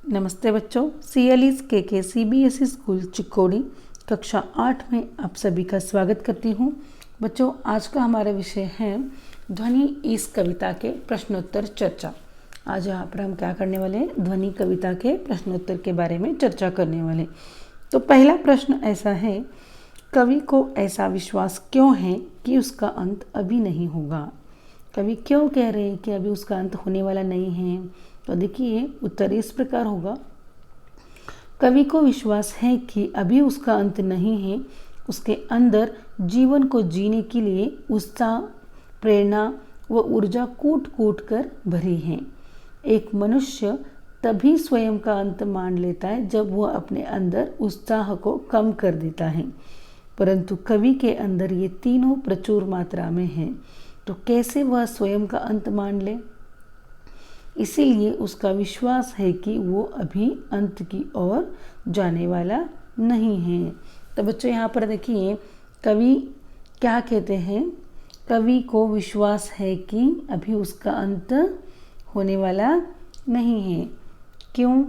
नमस्ते बच्चों, CLE's के CBSE स्कूल चिकोड़ी कक्षा 8 में आप सभी का स्वागत करती हूँ। बच्चों, आज का हमारा विषय है ध्वनि इस कविता के प्रश्नोत्तर चर्चा। आज यहाँ पर हम क्या करने वाले हैं? ध्वनि कविता के प्रश्नोत्तर के बारे में चर्चा करने वाले। तो पहला प्रश्न ऐसा है, कवि को ऐसा विश्वास क्यों है कि उसका अंत अभी नहीं होगा? कवि क्यों कह रहे हैं कि अभी उसका अंत होने वाला नहीं है? तो देखिए, उत्तर इस प्रकार होगा। कवि को विश्वास है कि अभी उसका अंत नहीं है। उसके अंदर जीवन को जीने के लिए उत्साह, प्रेरणा व ऊर्जा कूट कूट कर भरी है। एक मनुष्य तभी स्वयं का अंत मान लेता है जब वह अपने अंदर उत्साह को कम कर देता है, परंतु कवि के अंदर ये तीनों प्रचुर मात्रा में हैं। तो कैसे वह स्वयं का अंत मान ले? इसीलिए उसका विश्वास है कि वो अभी अंत की ओर जाने वाला नहीं है। तो बच्चों, यहाँ पर देखिए, कवि क्या कहते हैं? कवि को विश्वास है कि अभी उसका अंत होने वाला नहीं है। क्यों?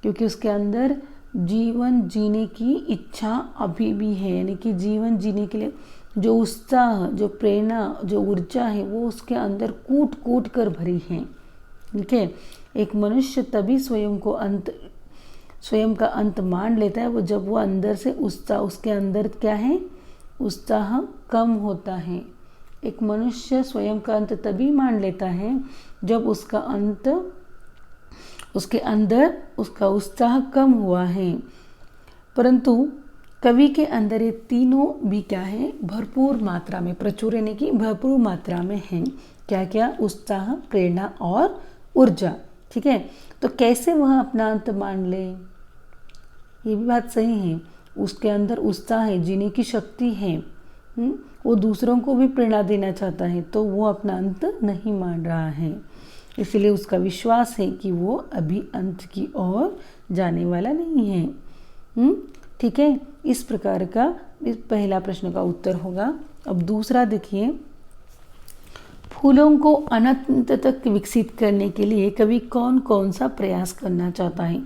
क्योंकि उसके अंदर जीवन जीने की इच्छा अभी भी है, यानी कि जीवन जीने के लिए जो उत्साह, जो प्रेरणा, जो ऊर्जा है, वो उसके अंदर कूट कूट कर भरी है। ठीक है। एक मनुष्य तभी स्वयं का अंत मान लेता है वो जब वो अंदर से उत्साह, उसके अंदर क्या है? उत्साह कम होता है। एक मनुष्य स्वयं का अंत तभी मान लेता है जब उसके अंदर उसका उत्साह कम हुआ है। परंतु कवि के अंदर ये तीनों भी क्या है? भरपूर मात्रा में, प्रचुर यानी कि भरपूर मात्रा में हैं। क्या क्या? उत्साह, प्रेरणा और ऊर्जा। ठीक है। तो कैसे वह अपना अंत मान ले? ये भी बात सही है। उसके अंदर उत्साह है, जीने की शक्ति है। वो दूसरों को भी प्रेरणा देना चाहता है, तो वो अपना अंत नहीं मान रहा है। इसलिए उसका विश्वास है कि वो अभी अंत की ओर जाने वाला नहीं है। ठीक है। इस प्रकार का इस पहला प्रश्न का उत्तर होगा। अब दूसरा देखिए, फूलों को अनंत तक विकसित करने के लिए कवि कौन कौन सा प्रयास करना चाहता है?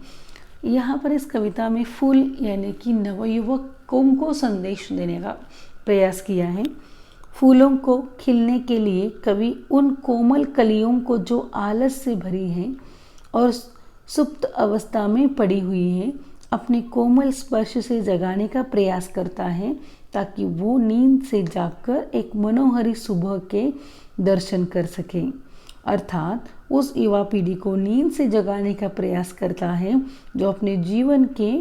यहाँ पर इस कविता में फूल यानी कि नवयुवकों को संदेश देने का प्रयास किया है। फूलों को खिलने के लिए कवि उन कोमल कलियों को जो आलस से भरी हैं और सुप्त अवस्था में पड़ी हुई हैं, अपने कोमल स्पर्श से जगाने का प्रयास करता है, ताकि वो नींद से जागकर एक मनोहरी सुबह के दर्शन कर सके। अर्थात उस युवा पीढ़ी को नींद से जगाने का प्रयास करता है जो अपने जीवन के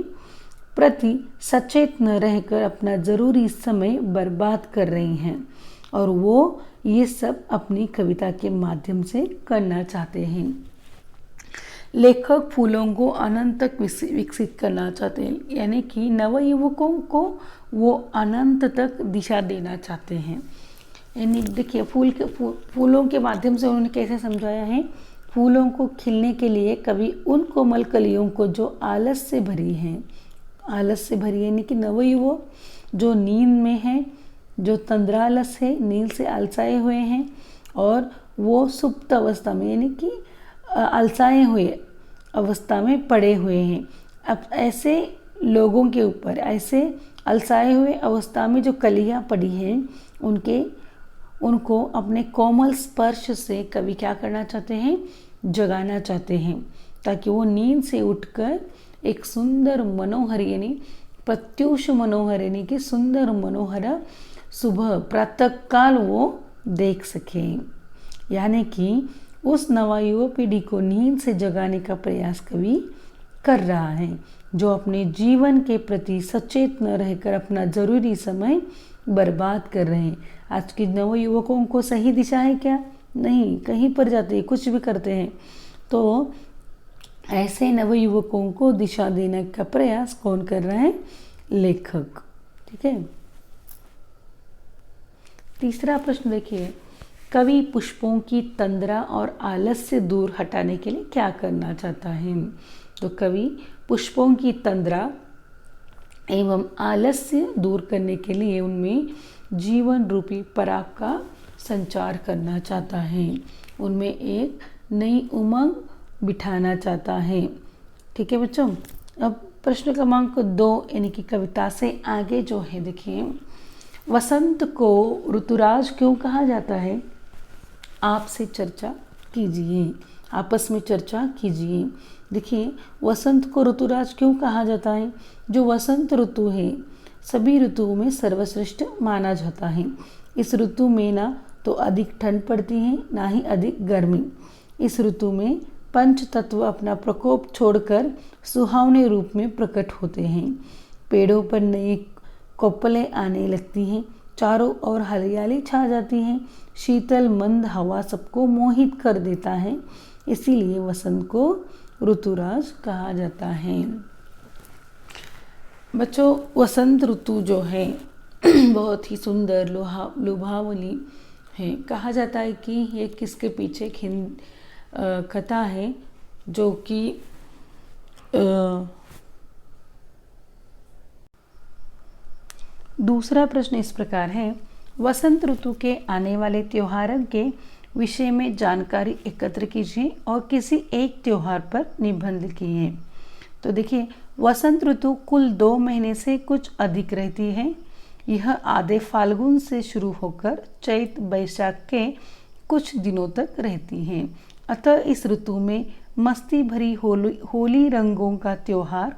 प्रति सचेत न रहकर अपना ज़रूरी समय बर्बाद कर रही हैं, और वो ये सब अपनी कविता के माध्यम से करना चाहते हैं। लेखक फूलों को अनंत तक विकसित करना चाहते हैं, यानी कि नवयुवकों को वो अनंत तक दिशा देना चाहते हैं। यानी देखिए, फूलों के माध्यम से उन्होंने कैसे समझाया है? फूलों को खिलने के लिए कवि उन कोमल कलियों को जो आलस से भरी हैं, आलस से भरी यानी कि नवयुवक जो नींद में है, जो तंद्रालस है, नींद से अलसाए हुए हैं, और वो सुप्त अवस्था में यानी कि अलसाए हुए अवस्था में पड़े हुए हैं। अब ऐसे लोगों के ऊपर, ऐसे अलसाए हुए अवस्था में जो कलियां पड़ी हैं, उनको अपने कोमल स्पर्श से कवि क्या करना चाहते हैं? जगाना चाहते हैं, ताकि वो नींद से उठकर एक सुंदर मनोहर यानी प्रत्यूष मनोहर यानी कि सुंदर मनोहर सुबह प्रातः काल वो देख सकें। यानी कि उस नवयुवा पीढ़ी को नींद से जगाने का प्रयास कवि कर रहा है, जो अपने जीवन के प्रति सचेत न रहकर अपना ज़रूरी समय बर्बाद कर रहे हैं। आज के नवयुवकों को सही दिशा है क्या? नहीं, कहीं पर जाते हैं, कुछ भी करते हैं। तो ऐसे नवयुवकों को दिशा देने का प्रयास कौन कर रहा है? लेखक। ठीक है। तीसरा प्रश्न देखिए, कवि पुष्पों की तंद्रा और आलस से दूर हटाने के लिए क्या करना चाहता है? तो कवि पुष्पों की तंद्रा एवं आलस्य दूर करने के लिए उनमें जीवन रूपी पराग का संचार करना चाहता है। उनमें एक नई उमंग बिठाना चाहता है। ठीक है बच्चों। अब प्रश्न क्रमांक 2 यानी कि कविता से आगे जो है देखिए, वसंत को ऋतुराज क्यों कहा जाता है? आपसे चर्चा कीजिए, आपस में चर्चा कीजिए। देखिए, वसंत को ऋतुराज क्यों कहा जाता है? जो वसंत ऋतु है सभी ऋतुओं में सर्वश्रेष्ठ माना जाता है। इस ऋतु में ना तो अधिक ठंड पड़ती है ना ही अधिक गर्मी। इस ऋतु में पंच तत्व अपना प्रकोप छोड़कर सुहावने रूप में प्रकट होते हैं। पेड़ों पर नए कोपलें आने लगती हैं, चारों ओर हरियाली छा जाती है, शीतल मंद हवा सबको मोहित कर देता है। इसीलिए वसंत को ऋतुराज कहा जाता है। बच्चों, वसंत ऋतु जो है बहुत ही सुंदर लुभावनी है। कहा जाता है कि ये किसके पीछे एक कथा है जो कि दूसरा प्रश्न इस प्रकार है, वसंत ऋतु के आने वाले त्योहारों के विषय में जानकारी एकत्र कीजिए और किसी एक त्योहार पर निबंध लिखिए। तो देखिए, वसंत ऋतु कुल 2 महीने से कुछ अधिक रहती है। यह आधे फाल्गुन से शुरू होकर चैत बैसाख के कुछ दिनों तक रहती है। अतः इस ऋतु में मस्ती भरी होली रंगों का त्योहार,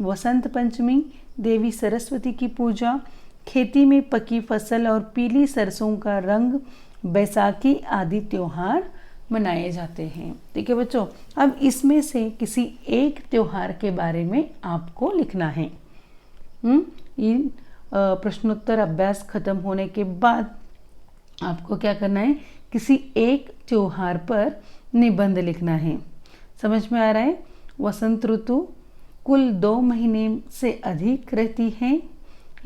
वसंत पंचमी, देवी सरस्वती की पूजा, खेती में पकी फसल और पीली सरसों का रंग, बैसाखी आदि त्योहार मनाए जाते हैं। ठीक है बच्चों, अब इसमें से किसी एक त्योहार के बारे में आपको लिखना है। इन प्रश्नोत्तर अभ्यास खत्म होने के बाद आपको क्या करना है? किसी एक त्योहार पर निबंध लिखना है। समझ में आ रहा है? वसंत ऋतु कुल 2 महीने से अधिक रहती है।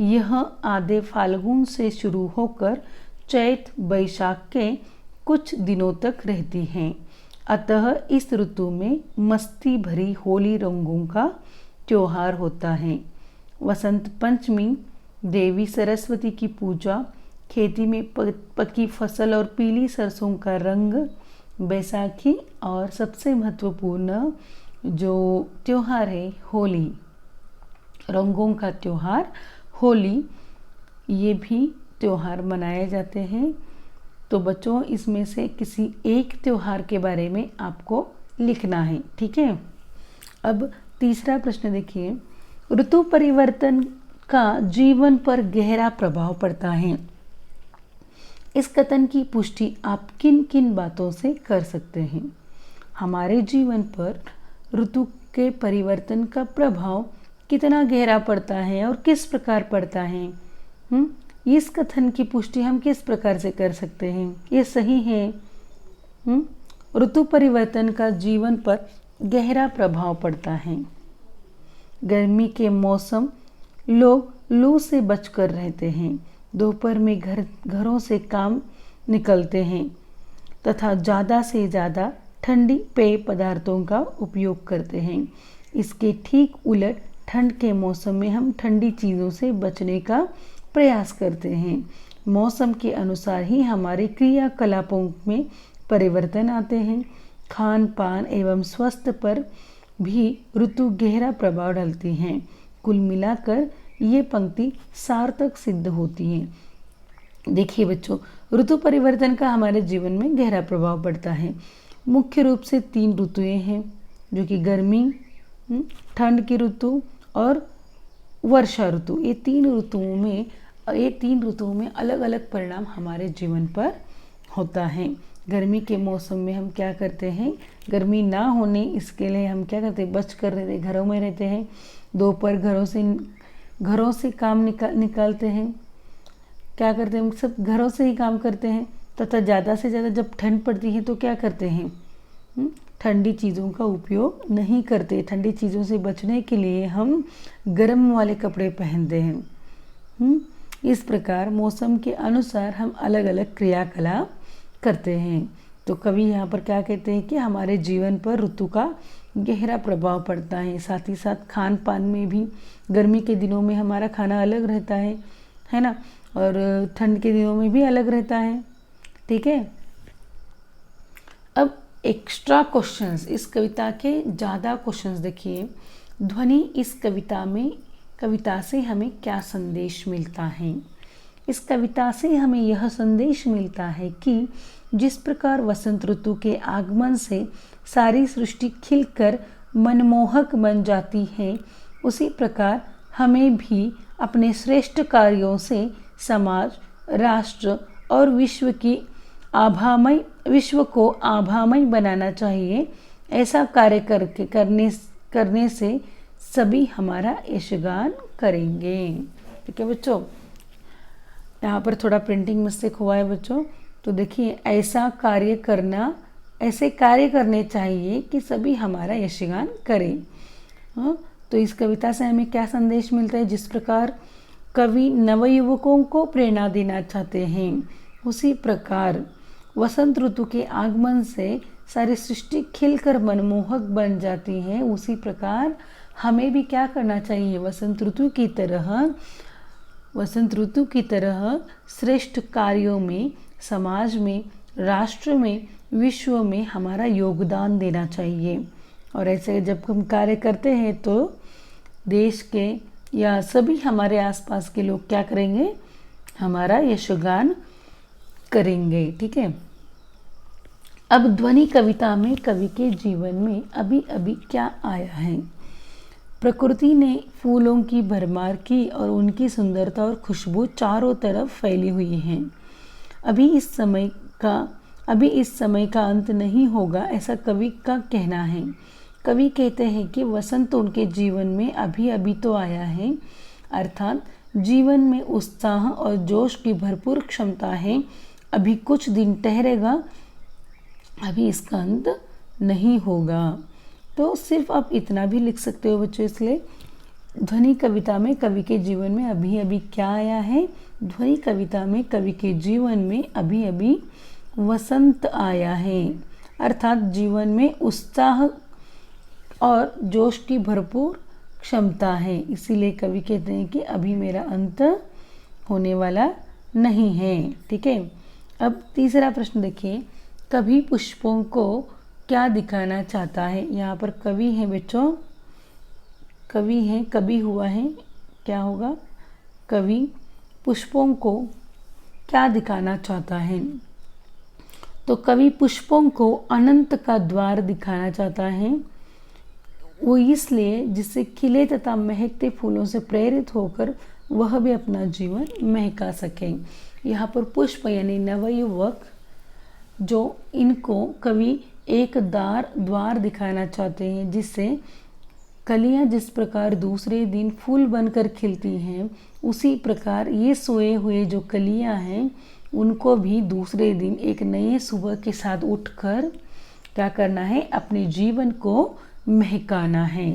यह आधे फाल्गुन से शुरू होकर चैत बैसाख के कुछ दिनों तक रहती हैं। अतः इस ऋतु में मस्ती भरी होली रंगों का त्योहार होता है। वसंत पंचमी, देवी सरस्वती की पूजा, खेती में पकी फसल और पीली सरसों का रंग, बैसाखी और सबसे महत्वपूर्ण जो त्योहार है होली, रंगों का त्योहार होली, ये भी त्योहार मनाए जाते हैं। तो बच्चों, इसमें से किसी एक त्योहार के बारे में आपको लिखना है। ठीक है। अब तीसरा प्रश्न देखिए, ऋतु परिवर्तन का जीवन पर गहरा प्रभाव पड़ता है। इस कथन की पुष्टि आप किन किन बातों से कर सकते हैं? हमारे जीवन पर ऋतु के परिवर्तन का प्रभाव कितना गहरा पड़ता है और किस प्रकार पड़ता है? इस कथन की पुष्टि हम किस प्रकार से कर सकते हैं? ये सही है। ऋतु परिवर्तन का जीवन पर गहरा प्रभाव पड़ता है। गर्मी के मौसम लोग लू से बचकर रहते हैं, दोपहर में घरों से काम निकलते हैं तथा ज़्यादा से ज़्यादा ठंडी पेय पदार्थों का उपयोग करते हैं। इसके ठीक उलट ठंड के मौसम में हम ठंडी चीज़ों से बचने का प्रयास करते हैं। मौसम के अनुसार ही हमारे क्रियाकलापों में परिवर्तन आते हैं। खान पान एवं स्वास्थ्य पर भी ऋतु गहरा प्रभाव डालती हैं। कुल मिलाकर ये पंक्ति सार्थक सिद्ध होती है। देखिए बच्चों, ऋतु परिवर्तन का हमारे जीवन में गहरा प्रभाव पड़ता है। मुख्य रूप से 3 ऋतुएं हैं, जो कि गर्मी, ठंड की ऋतु और वर्षा ऋतु। ये तीन ऋतुओं में अलग अलग परिणाम हमारे जीवन पर होता है। गर्मी के मौसम में हम क्या करते हैं? गर्मी ना होने इसके लिए हम क्या करते हैं? बच कर रहते, घरों में रहते हैं। दोपहर घरों से काम निकालते हैं। क्या करते हैं? हम सब घरों से ही काम करते हैं। तथा ज़्यादा से ज़्यादा जब ठंड पड़ती है तो क्या करते हैं? ठंडी चीज़ों का उपयोग नहीं करते। ठंडी चीज़ों से बचने के लिए हम गर्म वाले कपड़े पहनते हैं। इस प्रकार मौसम के अनुसार हम अलग अलग क्रियाकलाप करते हैं। तो कवि यहाँ पर क्या कहते हैं कि हमारे जीवन पर ऋतु का गहरा प्रभाव पड़ता है। साथ ही साथ खान पान में भी गर्मी के दिनों में हमारा खाना अलग रहता है ना, और ठंड के दिनों में भी अलग रहता है। ठीक है। अब एक्स्ट्रा क्वेश्चंस, इस कविता के ज़्यादा क्वेश्चंस देखिए। ध्वनि इस कविता से हमें क्या संदेश मिलता है? इस कविता से हमें यह संदेश मिलता है कि जिस प्रकार वसंत ऋतु के आगमन से सारी सृष्टि खिलकर मनमोहक बन जाती है, उसी प्रकार हमें भी अपने श्रेष्ठ कार्यों से समाज, राष्ट्र और विश्व को आभामय बनाना चाहिए। ऐसा कार्य करने से सभी हमारा यशगान करेंगे। ठीक है बच्चों, यहाँ पर थोड़ा प्रिंटिंग मिस्टेक हुआ है बच्चों, तो देखिए ऐसे कार्य करने चाहिए कि सभी हमारा यशगान करें। हाँ, तो इस कविता से हमें क्या संदेश मिलता है? जिस प्रकार कवि नवयुवकों को प्रेरणा देना चाहते हैं, उसी प्रकार वसंत ऋतु के आगमन से सारी सृष्टि खिलकर मनमोहक बन जाती है, उसी प्रकार हमें भी क्या करना चाहिए? वसंत ऋतु की तरह श्रेष्ठ कार्यों में, समाज में, राष्ट्र में, विश्व में हमारा योगदान देना चाहिए। और ऐसे जब हम कार्य करते हैं तो देश के या सभी हमारे आसपास के लोग क्या करेंगे? हमारा यशगान करेंगे। ठीक है, अब ध्वनि कविता में कवि के जीवन में अभी अभी क्या आया है? प्रकृति ने फूलों की भरमार की और उनकी सुंदरता और खुशबू चारों तरफ फैली हुई है। अभी इस समय का अंत नहीं होगा, ऐसा कवि का कहना है। कवि कहते हैं कि वसंत उनके जीवन में अभी अभी तो आया है, अर्थात जीवन में उत्साह और जोश की भरपूर क्षमता है। अभी कुछ दिन ठहरेगा, अभी इसका अंत नहीं होगा। तो सिर्फ आप इतना भी लिख सकते हो बच्चों। इसलिए ध्वनि कविता में कवि के जीवन में अभी अभी क्या आया है? ध्वनि कविता में कवि के जीवन में अभी अभी वसंत आया है, अर्थात जीवन में उत्साह और जोश की भरपूर क्षमता है। इसीलिए कवि कहते हैं कि अभी मेरा अंत होने वाला नहीं है। ठीक है, अब तीसरा प्रश्न देखिए, कवि पुष्पों को क्या दिखाना चाहता है? यहाँ पर कवि है बच्चों, कवि हुआ है, क्या होगा? कवि पुष्पों को क्या दिखाना चाहता है? तो कवि पुष्पों को अनंत का द्वार दिखाना चाहता है। वो इसलिए जिससे खिले तथा महकते फूलों से प्रेरित होकर वह भी अपना जीवन महका सके। यहाँ पर पुष्प यानी नवयुवक, जो इनको कवि एक द्वार दिखाना चाहते हैं, जिससे कलियां जिस प्रकार दूसरे दिन फूल बनकर खिलती हैं, उसी प्रकार ये सोए हुए जो कलियां हैं उनको भी दूसरे दिन एक नए सुबह के साथ उठकर क्या करना है? अपने जीवन को महकाना है।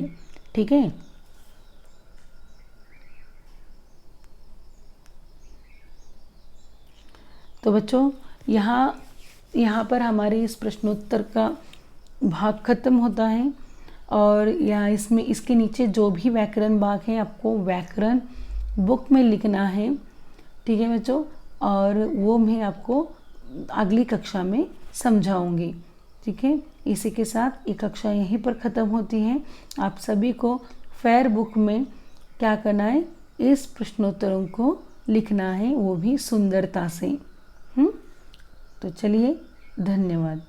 ठीक है, तो बच्चों यहाँ पर हमारे इस प्रश्नोत्तर का भाग खत्म होता है। और यहाँ इसके नीचे जो भी व्याकरण भाग है आपको व्याकरण बुक में लिखना है। ठीक है बच्चों, और वो मैं आपको अगली कक्षा में समझाऊंगी। ठीक है, इसी के साथ ये कक्षा यहीं पर ख़त्म होती है। आप सभी को फेयर बुक में क्या करना है? इस प्रश्नोत्तरों को लिखना है, वो भी सुंदरता से। तो चलिए, धन्यवाद।